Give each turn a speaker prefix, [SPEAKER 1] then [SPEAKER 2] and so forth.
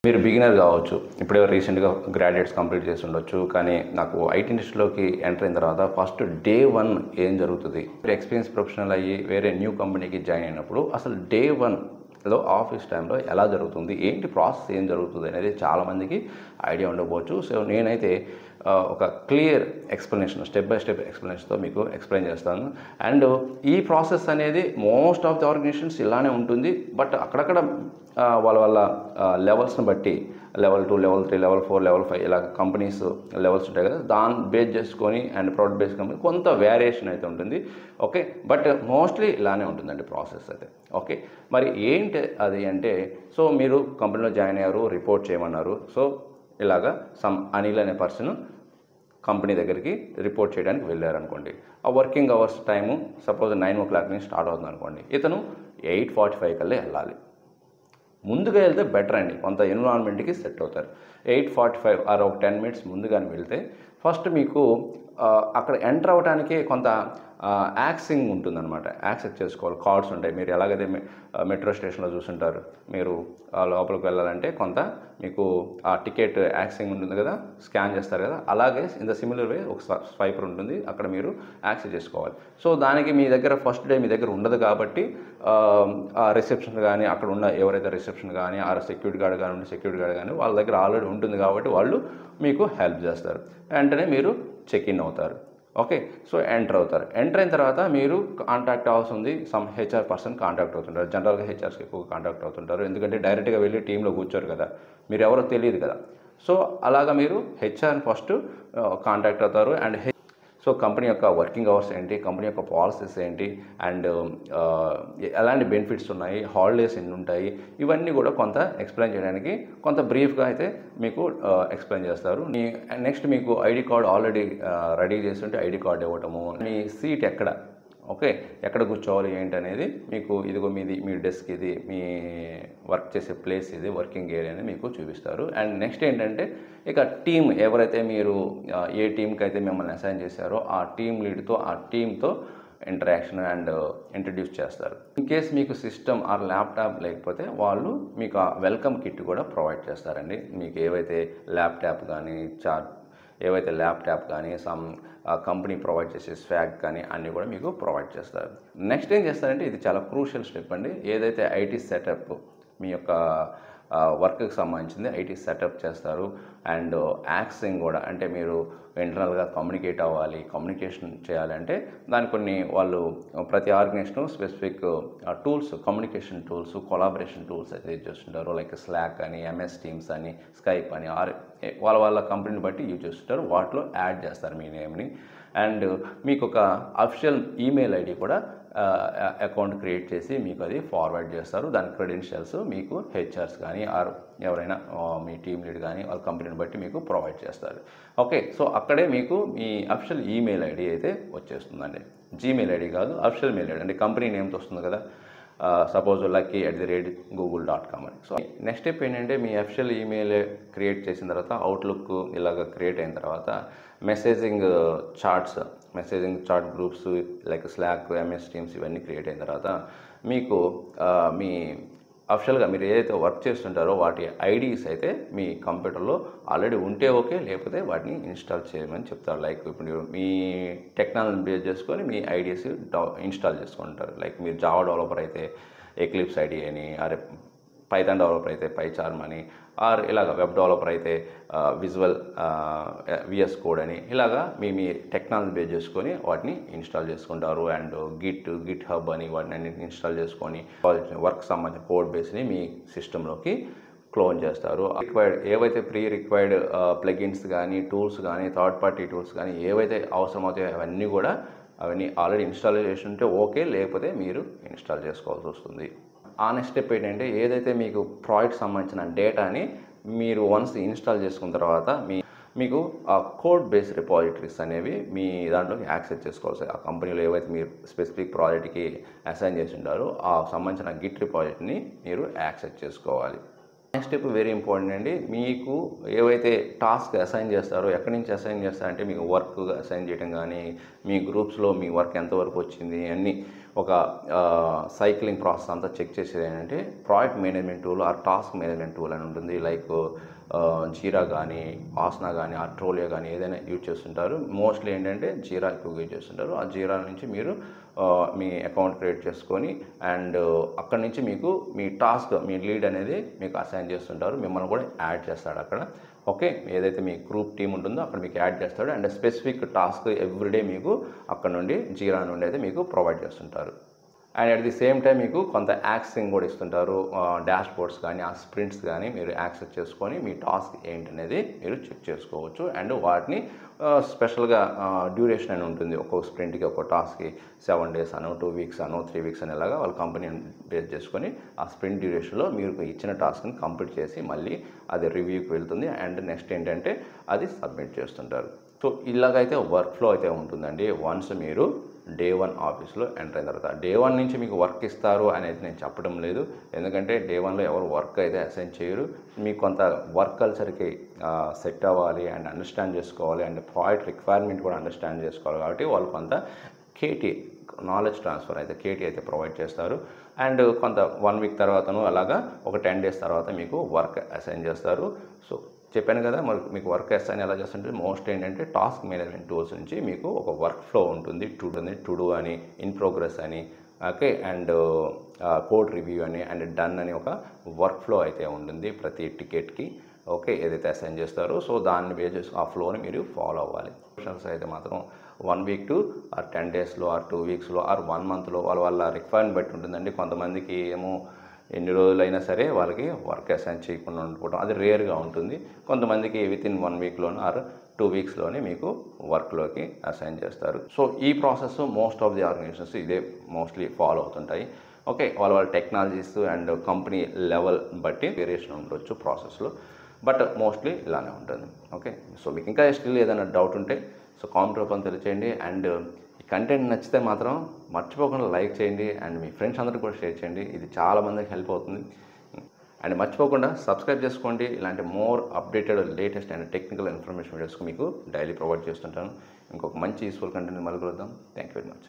[SPEAKER 1] మీరు బిగినర్ కావచ్చు, ఇప్పుడే రీసెంట్గా గ్రాడ్యుయేట్స్ కంప్లీట్ చేసి ఉండొచ్చు, కానీ నాకు ఐటీ ఇండస్ట్రీలోకి ఎంటర్ అయిన తర్వాత ఫస్ట్ డే 1 ఏం జరుగుతుంది, ఎక్స్పీరియన్స్ ప్రొఫెషనల్ అయ్యి వేరే న్యూ కంపెనీకి జాయిన్ అయినప్పుడు అసలు డే 1లో ఆఫీస్ టైంలో ఎలా జరుగుతుంది, ఏంటి ప్రాసెస్ ఏం జరుగుతుంది అనేది చాలామందికి ఐడియా ఉండకపోవచ్చు. సో నేనైతే ఒక clear explanation, step by step ఎక్స్ప్లెనేషన్తో మీకు ఎక్స్ప్లెయిన్ చేస్తాను. అండ్ ఈ ప్రాసెస్ అనేది మోస్ట్ ఆఫ్ ది ఆర్గనైజేషన్స్ ఇలానే ఉంటుంది, బట్ అక్కడక్కడ వాళ్ళ లెవెల్స్ని బట్టి లెవెల్ 2, లెవెల్ 3, లెవెల్ 4, లెవెల్ 5 ఇలా కంపెనీస్ లెవెల్స్ ఉంటాయి కదా, దాన్ని బేస్ చేసుకొని అండ్ ప్రోడక్ట్ బేస్ కంపెనీ కొంత వేరియేషన్ అయితే ఉంటుంది. ఓకే, బట్ మోస్ట్లీ ఇలానే ఉంటుందండి ప్రాసెస్ అయితే. ఓకే, మరి ఏంటి అది అంటే, సో మీరు కంపెనీలో జాయిన్ అయ్యారు, రిపోర్ట్ చేయమన్నారు. సో ఇలాగా అనిల్ అనే పర్సన్ కంపెనీ దగ్గరికి రిపోర్ట్ చేయడానికి వెళ్ళారనుకోండి. ఆ working hours time suppose 9 o'clock నుంచి స్టార్ట్ అవుతుంది అనుకోండి. ఇతను 8:45 కల్లా వెళ్ళాలి. ముందుగా వెళ్తే బెటర్ అండి, కొంత ఎన్విరాన్మెంట్కి సెట్ అవుతారు. 8:45 ఆర్ ఒక 10 minutes ముందుగానే వెళ్తే ఫస్ట్ మీకు అక్కడ ఎంటర్ అవ్వడానికి కొంత యాక్సింగ్ ఉంటుందన్నమాట. యాక్సెస్ చేసుకోవాలి, కార్డ్స్ ఉంటాయి. మీరు ఎలాగైతే మెట్రో స్టేషన్లో చూసుంటారు, మీరు లోపలికి వెళ్ళాలంటే కొంత మీకు ఆ టికెట్ యాక్సింగ్ ఉంటుంది కదా, స్కాన్ చేస్తారు కదా, అలాగే ఇన్ ద సిమిలర్ వే ఒక స్వైపర్ ఉంటుంది, అక్కడ మీరు యాక్సెస్ చేసుకోవాలి. సో దానికి మీ దగ్గర ఫస్ట్ డే మీ దగ్గర ఉండదు కాబట్టి ఆ రిసెప్షన్ కానీ, అక్కడ ఉన్న ఎవరైతే రిసెప్షన్ కానీ, ఆ సెక్యూరిటీ గార్డ్ కానీ వాళ్ళ దగ్గర ఆల్రెడీ ఉంటుంది కాబట్టి వాళ్ళు మీకు హెల్ప్ చేస్తారు. వెంటనే మీరు చెక్ ఇన్ అవుతారు. ఓకే, సో ఎంటర్ అవుతారు. ఎంటర్ అయిన తర్వాత మీరు కాంటాక్ట్ అవ్వాల్సింది సమ్ హెచ్ఆర్ పర్సన్ కాంటాక్ట్ అవుతుంటారు. జనరల్గా హెచ్ఆర్స్కి ఎక్కువ కాంటాక్ట్ అవుతుంటారు, ఎందుకంటే డైరెక్ట్గా వెళ్ళి టీంలో కూర్చోరు కదా, మీరు ఎవరో తెలియదు కదా. సో అలాగా మీరు హెచ్ఆర్ని ఫస్ట్ కాంటాక్ట్ అవుతారు. అండ్ సో కంపెనీ యొక్క వర్కింగ్ అవర్స్ ఏంటి, కంపెనీ యొక్క పాలసీస్ ఏంటి, అండ్ ఎలాంటి బెనిఫిట్స్ ఉన్నాయి, హాలిడేస్ ఎన్ని ఉంటాయి, ఇవన్నీ కూడా కొంత ఎక్స్ప్లెయిన్ చేయడానికి కొంత బ్రీఫ్గా అయితే మీకు ఎక్స్ప్లెయిన్ చేస్తారు. నెక్స్ట్ మీకు ఐడి కార్డ్ ఆల్రెడీ రెడీ చేసి ఉంటే ఐడి కార్డ్ ఇవ్వటము, మీ సీట్ ఎక్కడ, ఓకే ఎక్కడ కూర్చోవాలి ఏంటి అనేది మీకు, ఇదిగో మీ డెస్క్ ఇది, మీ వర్క్ చేసే ప్లేస్ ఇది, వర్కింగ్ ఏరియా అని మీకు చూపిస్తారు. అండ్ నెక్స్ట్ ఏంటంటే ఇక టీమ్, ఎవరైతే మీరు ఏ టీంకి అయితే మిమ్మల్ని అసైన్ చేశారో ఆ టీమ్ లీడ్తో, ఆ టీంతో ఇంటరాక్షన్ అండ్ ఇంట్రడ్యూస్ చేస్తారు. ఇన్ కేస్ మీకు సిస్టమ్ ఆర్ ల్యాప్టాప్ లేకపోతే వాళ్ళు మీకు ఆ వెల్కమ్ కిట్ కూడా ప్రొవైడ్ చేస్తారండి. మీకు ఏవైతే ల్యాప్టాప్ కానీ సమ్ కంపెనీ ప్రొవైడ్ చేసే స్వాగ్ కానీ అన్నీ కూడా మీకు ప్రొవైడ్ చేస్తారు. నెక్స్ట్ ఏం చేస్తారంటే, ఇది చాలా క్రూషియల్ స్టెప్ అండి. ఏదైతే ఐటీ సెటప్, మీ యొక్క వర్క్కి సంబంధించింది ఐటీ సెటప్ చేస్తారు. అండ్ యాక్సింగ్ కూడా, అంటే మీరు ఇంటర్నల్గా కమ్యూనికేట్ అవ్వాలి, కమ్యూనికేషన్ చేయాలంటే దాని కొన్ని వాళ్ళు ప్రతి organisation specific tools, communication tools, collaboration tools అయితే యూజ్ చేస్తుంటారు. లైక్ స్లాక్ అని, ఎంఎస్ టీమ్స్ అని, స్కైప్ అని, వాళ్ళ కంపెనీని బట్టి యూజ్ చేస్తుంటారు. వాటిలో యాడ్ చేస్తారు మీ నేమ్ని. అండ్ మీకు ఒక అఫిషియల్ ఈమెయిల్ ఐడి కూడా అకౌంట్ క్రియేట్ చేసి మీకు అది ఫార్వర్డ్ చేస్తారు. దాని క్రెడెన్షియల్స్ మీకు హెచ్ఆర్స్ కానీ ఆర్ ఎవరైనా మీ టీమ్ లీడ్ కానీ వాళ్ళ కంపెనీని బట్టి మీకు ప్రొవైడ్ చేస్తారు. ఓకే, సో అక్కడే మీకు మీ అఫిషియల్ ఈమెయిల్ ఐడి అయితే వచ్చేస్తుందండి. జీమెయిల్ ఐడి కాదు, అఫిషియల్ మెయిల్ ఐడి, అంటే కంపెనీ నేమ్తో వస్తుంది కదా, సపోజ్ lucky@google.com అని. సో నెక్స్ట్ స్టెప్ ఏంటంటే, మీ అఫిషియల్ ఈమెయిల్ క్రియేట్ చేసిన తర్వాత, అవుట్లుక్ ఇలాగ క్రియేట్ అయిన తర్వాత messaging chat groups like Slack, MS Teams ఇవన్నీ క్రియేట్ అయిన తర్వాత మీకు మీ అఫిషియల్గా మీరు ఏదైతే వర్క్ చేస్తుంటారో వాటి ఐడీస్ అయితే మీ కంప్యూటర్లో ఆల్రెడీ ఉంటే ఓకే, లేకపోతే వాటిని ఇన్స్టాల్ చేయమని చెప్తారు. లైక్ ఇప్పుడు మీ టెక్నాలజీని బేస్ చేసుకొని మీ ఐడీస్ ఇన్స్టాల్ చేసుకుంటారు. లైక్ మీరు జావా డెవలపర్ అయితే ఎక్లిప్స్ ఐడి అని, అరే పైథాన్ డెవలపర్ అయితే పైచార్మ్ అని, ఆర్ ఇలాగ వెబ్ డెవలపర్ అయితే విఎస్ కోడ్ అని, ఇలాగా మీ టెక్నాలజీ బేస్ చేసుకొని వాటిని ఇన్స్టాల్ చేసుకుంటారు. అండ్ గిట్ హబ్ అని వాటిని అన్ని ఇన్స్టాల్ చేసుకొని వర్క్ సంబంధించిన కోడ్ బేస్ని మీ సిస్టంలోకి క్లోన్ చేస్తారు. ఏవైతే ప్రీ రిక్వైర్డ్ ప్లగిన్స్ కానీ, టూల్స్ కానీ, థర్డ్ పార్టీ టూల్స్ కానీ ఏవైతే అవసరమవుతాయో అవన్నీ ఆల్రెడీ ఇన్స్టాల్ చేసి ఉంటే ఓకే, లేకపోతే మీరు ఇన్స్టాల్ చేసుకోవాల్సి వస్తుంది. ఆ నెక్స్ట్ స్టెప్ ఏంటంటే, ఏదైతే మీకు ప్రాజెక్ట్ సంబంధించిన డేటాని మీరు వన్స్ ఇన్స్టాల్ చేసుకున్న తర్వాత మీకు ఆ కోడ్ బేస్ రిపాజిటరీస్ అనేవి మీ దాంట్లోకి యాక్సెస్ చేసుకోవాలి. ఆ కంపెనీలో ఏవైతే మీరు స్పెసిఫిక్ ప్రాజెక్ట్కి అసైన్ చేసి ఉంటారో ఆ సంబంధించిన గిట్ రిపాజిటరీని మీరు యాక్సెస్ చేసుకోవాలి. నెక్స్ట్ స్టెప్ వెరీ ఇంపార్టెంట్ అండి. మీకు ఏవైతే టాస్క్ అసైన్ చేస్తారో, ఎక్కడి నుంచి అసైన్ చేస్తారంటే, మీకు వర్క్ అసైన్ చేయడం కానీ, మీ గ్రూప్స్లో మీ వర్క్ ఎంతవరకు వచ్చింది అన్నీ ఒక సైక్లింగ్ ప్రాసెస్ అంతా చెక్ చేసేది ఏంటంటే project management tool or task management tool అని ఉంటుంది. లైక్ జీరా కానీ, ఆసనా కానీ, ఆర్ట్రోలియా కానీ ఏదైనా యూజ్ చేస్తుంటారు. మోస్ట్లీ ఏంటంటే జీరా ఎక్కువగా యూజ్ చేస్తుంటారు. ఆ జీరా నుంచి మీరు మీ అకౌంట్ క్రియేట్ చేసుకొని అండ్ అక్కడి నుంచి మీకు మీ టాస్క్, మీ లీడ్ అనేది మీకు అసైన్ చేస్తుంటారు. మిమ్మల్ని కూడా యాడ్ చేస్తాడు అక్కడ. ఓకే, ఏదైతే మీ గ్రూప్ టీమ్ ఉంటుందో అక్కడ మీకు యాడ్ చేస్తాడు అండ్ స్పెసిఫిక్ టాస్క్ ఎవ్రీడే మీకు అక్కడ నుండి జీరా నుండి అయితే మీకు ప్రొవైడ్ చేస్తుంటారు. And at the same time మీకు కొంత యాక్సెసింగ్ కూడా ఇస్తుంటారు. డాష్ బోర్డ్స్ కానీ, ఆ స్ప్రింట్స్ కానీ మీరు యాక్సెస్ చేసుకొని మీ టాస్క్ ఏంటనేది మీరు చెక్ చేసుకోవచ్చు. అండ్ వాటిని స్పెషల్గా డ్యూరేషన్ అని ఉంటుంది. ఒక్కొక్క స్ప్రింట్కి, ఒక్కొక్క టాస్క్కి 7 days అనో, 2 weeks అనో, 3 weeks అనేలాగా వాళ్ళ కంపెనీని బేస్ చేసుకొని ఆ స్ప్రింట్ డ్యూరేషన్లో మీరు ఇచ్చిన టాస్క్ని కంప్లీట్ చేసి మళ్ళీ అది రివ్యూకి వెళ్తుంది. అండ్ నెక్స్ట్ ఏంటంటే అది సబ్మిట్ చేస్తుంటారు. సో ఇలాగైతే వర్క్ ఫ్లో అయితే ఉంటుందండి. వన్స్ మీరు డే 1 ఆఫీస్లో ఎంటర్ అయిన తర్వాత డే 1 నుంచి మీకు వర్క్ ఇస్తారు అనేది నేను చెప్పడం లేదు. ఎందుకంటే డే 1లో ఎవరు వర్క్ అయితే అసైన్ చేయరు. మీకు కొంత వర్క్ కల్చర్కి సెట్ అవ్వాలి అండ్ అండర్స్టాండ్ చేసుకోవాలి అండ్ ప్రాజెక్ట్ రిక్వైర్మెంట్ కూడా అండర్స్టాండ్ చేసుకోవాలి. కాబట్టి వాళ్ళు కొంత కేటీ, నాలెడ్జ్ ట్రాన్స్ఫర్ అయితే కేటీ అయితే ప్రొవైడ్ చేస్తారు. అండ్ కొంత 1 week తర్వాతను అలాగా ఒక 10 days తర్వాత మీకు వర్క్ అసైన్ చేస్తారు. సో చెప్పాను కదా, మరి మీకు వర్క్ అసైన్ ఎలా చేస్తుంటే మోస్ట్ ఏంటంటే టాస్క్ మేనేజ్మెంట్ టూల్స్ నుంచి మీకు ఒక వర్క్ ఫ్లో ఉంటుంది. టు డూ అని, ఇన్ ప్రోగ్రెస్ అని, ఓకే, అండ్ కోడ్ రివ్యూ అని, అండ్ డన్ అని ఒక వర్క్ ఫ్లో అయితే ఉంటుంది ప్రతి టికెట్కి. ఓకే, ఏదైతే అసైన్ చేస్తారో సో దాన్ని బేస్ చేసి ఆ ఫ్లోని మీరు ఫాలో అవ్వాలి. ఆప్షన్స్ అయితే మాత్రం 1 week to ఆర్ 10 daysలో ఆర్ 2 weeksలో ఆర్ 1 monthలో వాళ్ళ రిక్వైర్మెంట్ బట్టి ఉంటుందండి. కొంతమందికి ఏమో ఎన్ని రోజులైనా సరే వాళ్ళకి వర్క్ అసైన్ చేయకుండా ఉండిపోవడం అది రేర్గా ఉంటుంది. కొంతమందికి వితిన్ 1 weekలోనే ఆర్ 2 weeksలోనే మీకు వర్క్లోకి అసైన్ చేస్తారు. సో ఈ process most of the organisations ఇదే మోస్ట్లీ ఫాలో అవుతుంటాయి. ఓకే, వాళ్ళ టెక్నాలజీస్ అండ్ కంపెనీ లెవెల్ బట్టి వేరియేషన్ ఉండొచ్చు ప్రాసెస్లో, బట్ మోస్ట్లీ ఇలానే ఉంటుంది. ఓకే, సో మీకు ఇంకా స్టిల్ ఏదైనా డౌట్ ఉంటే సో కామెంట్ రూపంలో తెలియచేయండి. అండ్ ఈ కంటెంట్ నచ్చితే మాత్రం మర్చిపోకుండా లైక్ చేయండి అండ్ మీ ఫ్రెండ్స్ అందరికీ కూడా షేర్ చేయండి. ఇది చాలామందికి హెల్ప్ అవుతుంది. అండ్ మర్చిపోకుండా సబ్స్క్రైబ్ చేసుకోండి. ఇలాంటి more updated, latest and technical information వీడియోస్కి మీకు డైలీ ప్రొవైడ్ చేస్తుంటాను. ఇంకొక మంచి యూస్ఫుల్ కంటెంట్ మళ్ళీ కలుద్దాం. Thank you very much.